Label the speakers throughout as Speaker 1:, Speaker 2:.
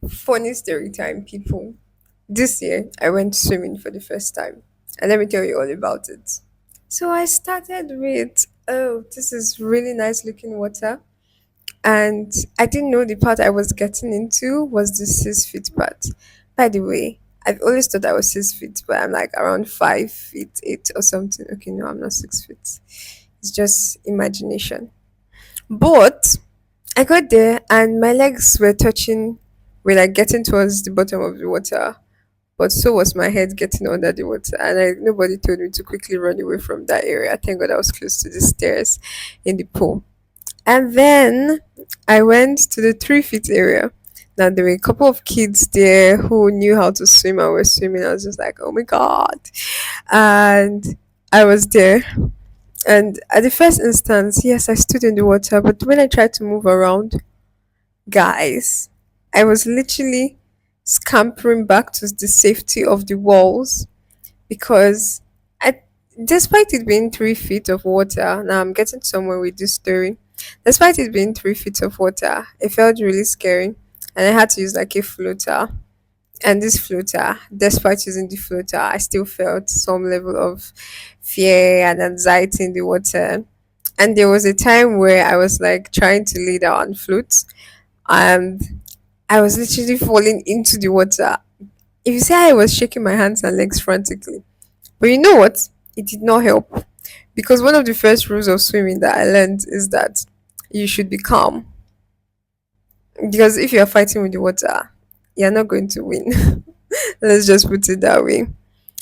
Speaker 1: Funny story time, people. This year, I went swimming for the first time. And let me tell you all about it. So I started with, oh, this is really nice looking water. And I didn't know the part I was getting into was the 6 feet part. By the way, I've always thought I was 6 feet, but I'm like around 5 feet, 8 or something. Okay, no, I'm not 6 feet. It's just imagination. But I got there and my legs were touching, were like getting towards the bottom of the water. But so was my head getting under the water. And nobody told me to quickly run away from that area. Thank God I was close to the stairs in the pool. And then I went to the 3 feet area. Now there were a couple of kids there who knew how to swim and were swimming. I was just like, oh my God. And I was there. And at the first instance, yes, I stood in the water, but when I tried to move around, guys, I was literally scampering back to the safety of the walls because I, despite it being 3 feet of water, now I'm getting somewhere with this story. Despite it being 3 feet of water, it felt really scary, and I had to use like a floater. And this floater, despite using the floater, I still felt some level of fear and anxiety in the water. And there was a time where I was like trying to lay down and float, and I was literally falling into the water. If you say I was shaking my hands and legs frantically, but you know what? It did not help because one of the first rules of swimming that I learned is that you should be calm because if you are fighting with the water, you're not going to win. Let's just put it that way.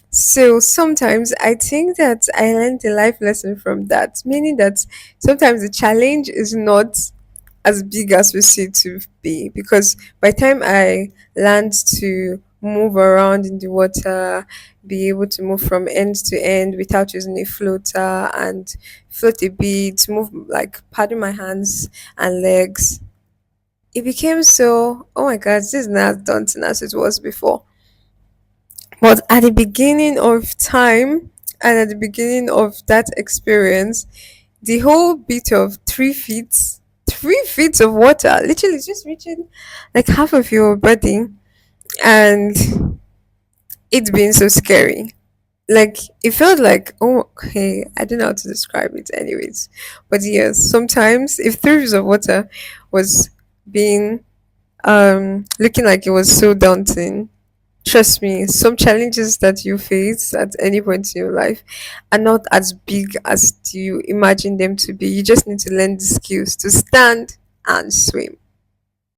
Speaker 1: So sometimes I think that I learned a life lesson from that, meaning that sometimes the challenge is not as big as we see it to be because by the time I learned to move around in the water, be able to move from end to end without using a floater and float a bit, move like paddle my hands and legs, it became so, oh my god, this is not daunting as it was before. But at the beginning of time and at the beginning of that experience, the whole bit of 3 feet, 3 feet of water, literally just reaching like half of your body, and it's been so scary. Like it felt like, oh, okay, I don't know how to describe it, anyways. But yes, sometimes if 3 feet of water was being looking like it was so daunting, trust me, some challenges that you face at any point in your life are not as big as you imagine them to be. You just need to learn the skills to stand and swim.